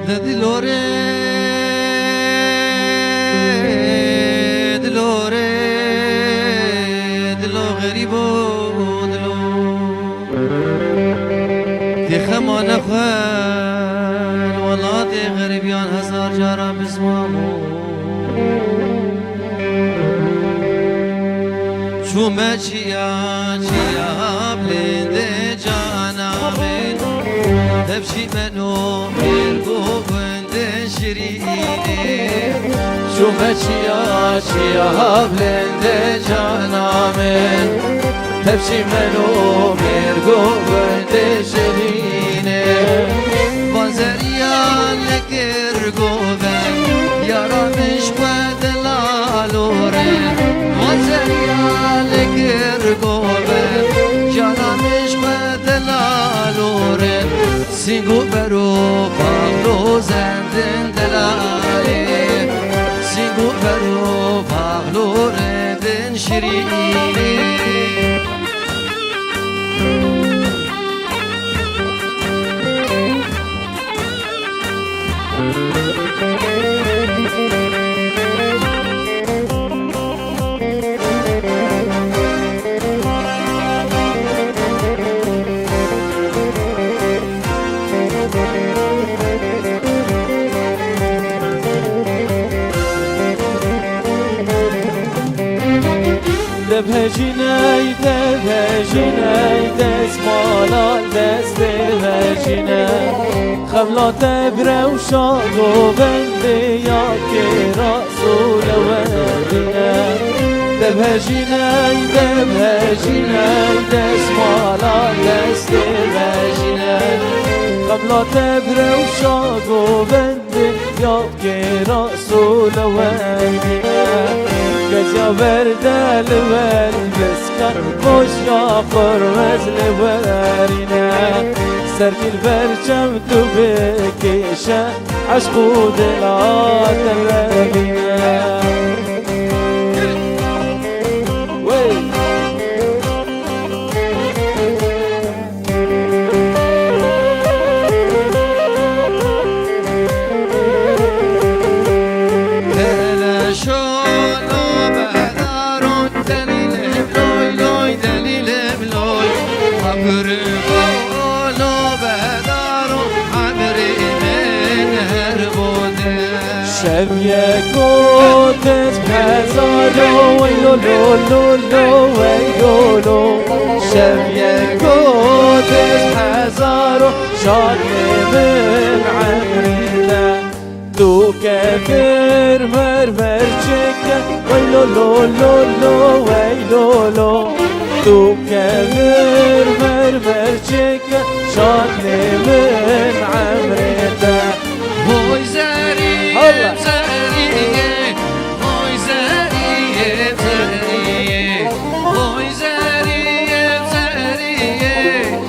دلوره دلوره دلو غریبو دلو دی خمان خوال والله دی غریبیان هزار جارا بزمامو چومه چیا بلنده جانا من تبشي منو ميرقو بند شريني شومه چیا بلند جانا من تبشي منو ميرقو بند شريني بازريان لكرقو بند يارا مش بدلالوري بازريان لكرقو بند يارا مش بدلالوري سینگو برو باغلو زندن دلایی سینگو برو باغلو ردن شیرینی دبهجینای دسمالا دست دبهجینای خبلات بره و شاد و بنده یا که رسول وردینه دبهجینای دسمالا دست دبهجینای خبلات بره و شاد و بنده یا که رسول وردینه گجا بردل والبسكر خوش يا قرمز لورينا سرقل برجم تو بكيشة عشقو دلات الربينا شبيه كوتس بهزارو ويلو لو لو لو ويلو لو شبيه كوتس بهزارو شاد من عمرنا تو كفر مرمر چكا ويلو لو لو لو ويلو لو تو كفر مرمر چكا شاد من عمرنا هوي زاري زاريه هوي زاريه زاريه هوي زاريه زاريه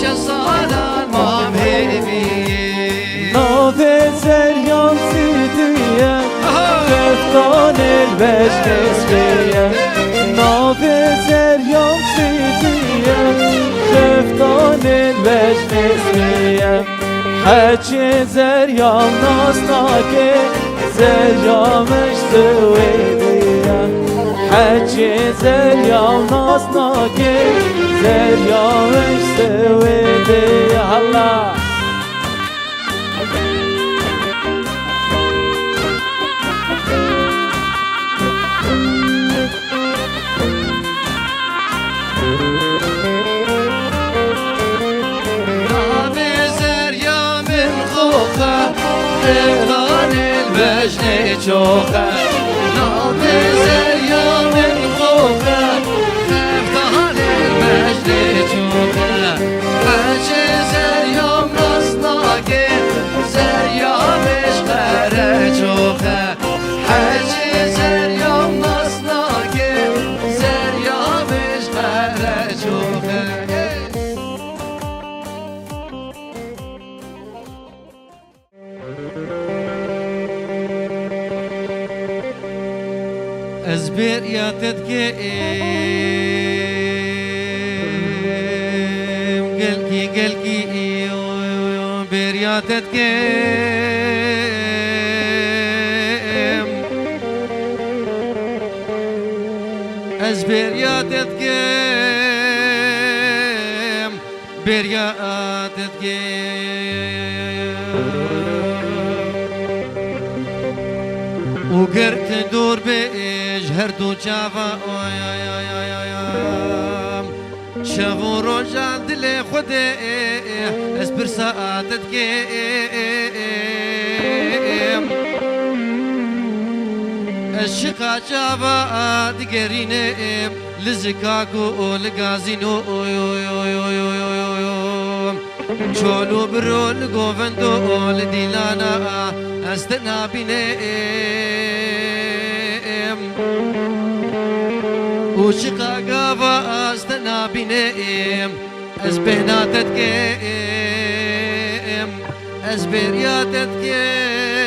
شصالا ما بيبيه نافذ زريان سيديه خفتان البش نسبيه نافذ زريان سيديه خفتان البش نسبيه حجي زريان ناصناكي زريامش سويدية حجي زريان ناصناكي زريامش سويدية هلا خفتان البجن چوخه نابزر یا من خوخه خفتان البجن چوخه حچه زریام ناسناکه زریامش خره چوخه حچه زریام ناسناکه زریامش خره چوخه ازبر يا تدكي قلقي بير يا تتكيم أزبيريا تتكيم بريا تتكيم وقرت دور بإجهر دو جافا شافو روجان دلي خدي اسبر ساعتت كيم الشقا جافا دقرينيم لزكاكو لغازينو شولو برو لغوفندو لديلانا استنا بينيم وشقا قافا استنا بينيم ازبهنا تتكيم ازبريا تتكيم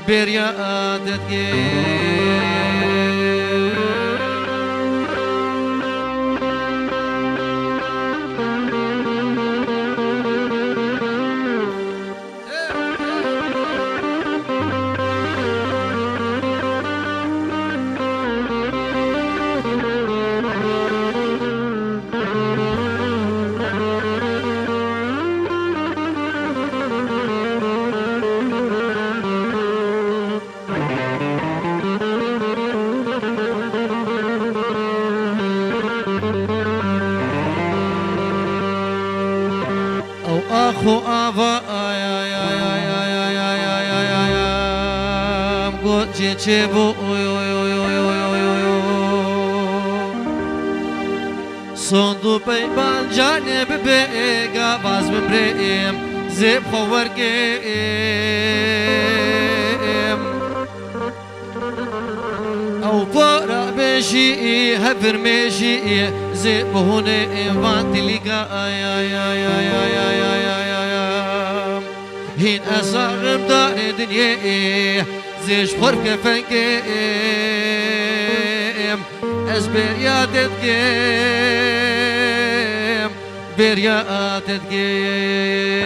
بريا تتكيم أخو أبا قد جيبو صندو بيبان جانب بيقا باز ببريم زيب خور قيم أو بارا بشي هفر مشي زيب هوني وانت لقا هين أصغم دار دنيا زيش خور كفنكيم أزبريا تتكيم بريا تتكيم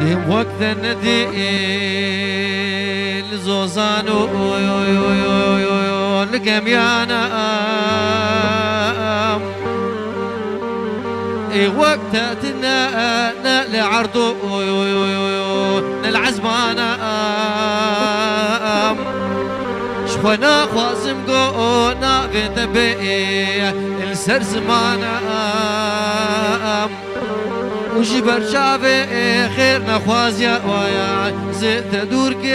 ديم وقت الندي الزوزانو لقميانا اي وقتنا لعرضو للعزمانا شخونا خوازم قونا غتبئي السر زمانا وجبر شافي خير نخواز يا ويا زيت دور كيم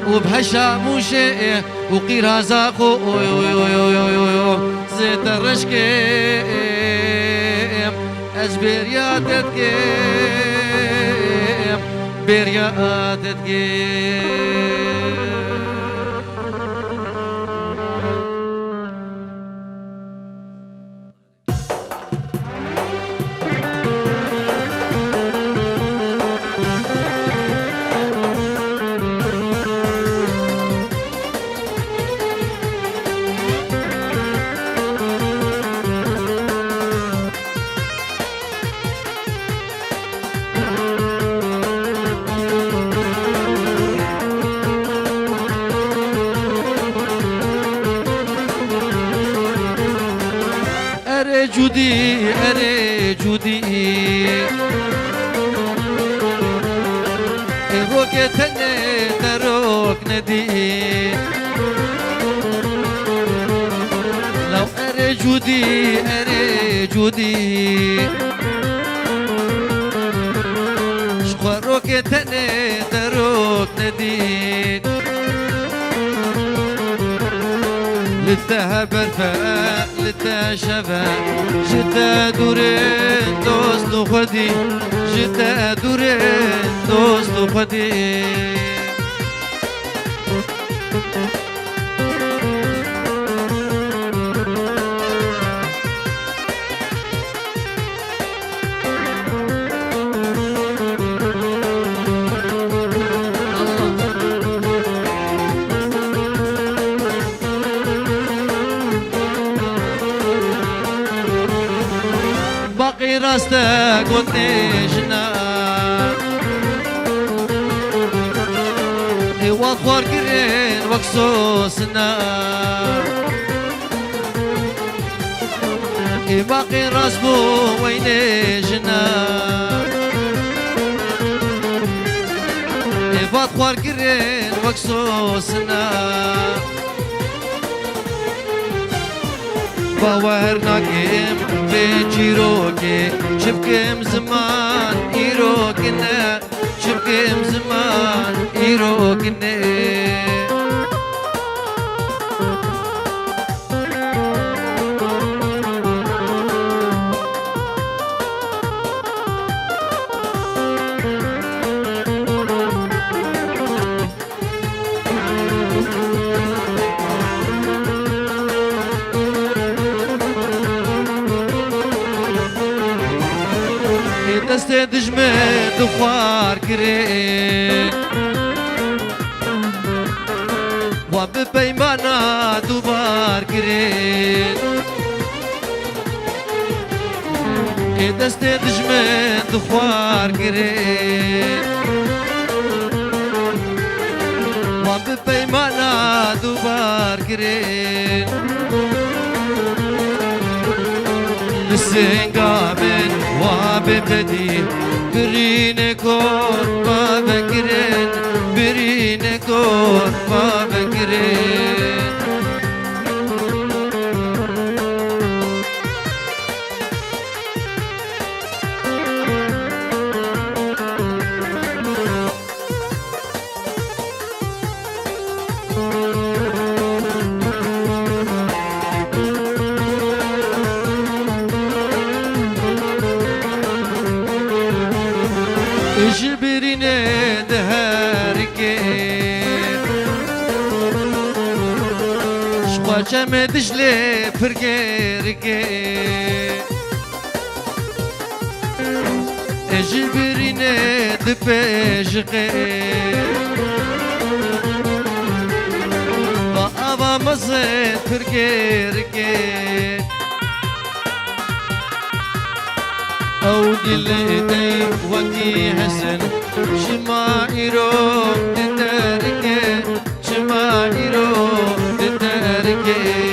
وبهشا موشي وقير هزاقو زيت الرشكيم أزبيريا تتكيم بريا تتكيم جودي أري جودي روكتني تروك ندي لو أري جودي شخوا روكتني تروك ندي لتا برفاء لتا شفاء جتا دورين دوست خدي جتا دورين دوست خدي باقي راستك وتنجنا واخوار قرين وكسوسنا باقي راسبو وينجنا واخوار قرين وكسوسنا باورنا كيم بجيروكي شبكم زمان إيروكنا شبكم زمان إيروكنا دستي دجمت وخوار كرين وببيمانا دوبار كرين دستي دجمت وخوار كرين وببيمانا دوبار كرين السنقامن وببدي برينكور ما بكرين برينكور ما بكرين جبريني دهاركي شخوة مدجلي فرقيركي جبريني دبيجقي بابا مصيد فرقيركي أودي لدي وكي حسن شمائرو تتركي شمائرو تتركي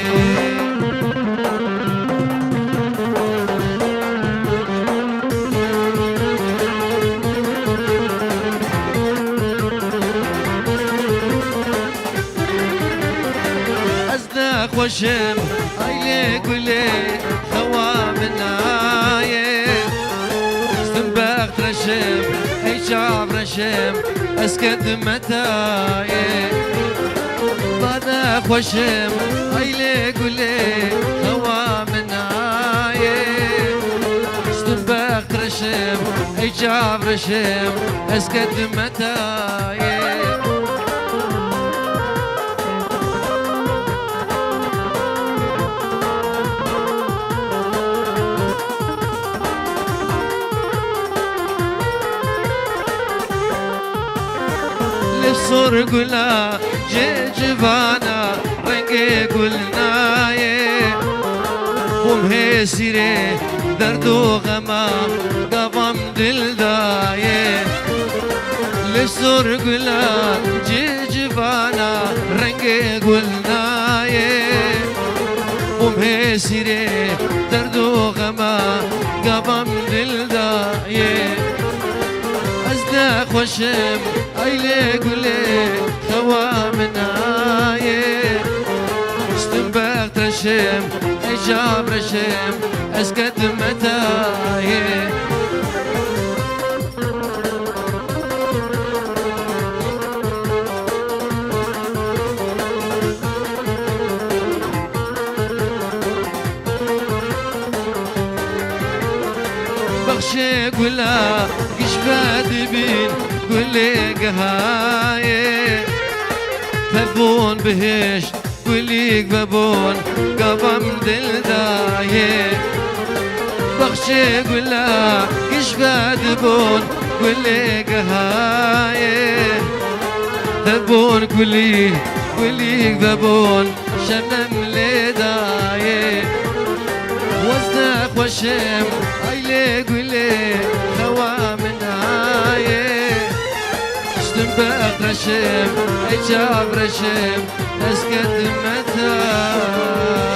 أزدق وشم أيلي قولي خوامنا رشم اي شعب رشم اسكت متاي بعد خوشم ايلي قولي هوا مناي استنبخ رشم اي شعب رشم اسكت متاي صور قلا جيجبانا رنقي قلنا قوم هسيري دردو غما قبم دل دايه لصور قلا جيجبانا رنقي قلنا قوم هسيري دردو غما قبم دل دايه أزدق وشم أيلي قولي خوامنا استنبغ ترشم إجاب رشم أسكت متاي بخشي قلا قشباد بين قولي قهاي فبون بهش قولي قبون قبم دل داي بخشي قلا قشباد بون قولي قهاي فبون قولي قبون شمم لداي وزنك وشم ايلي قولي خوا من هاي اشتم بقى رشم اجاب رشم اسكت متى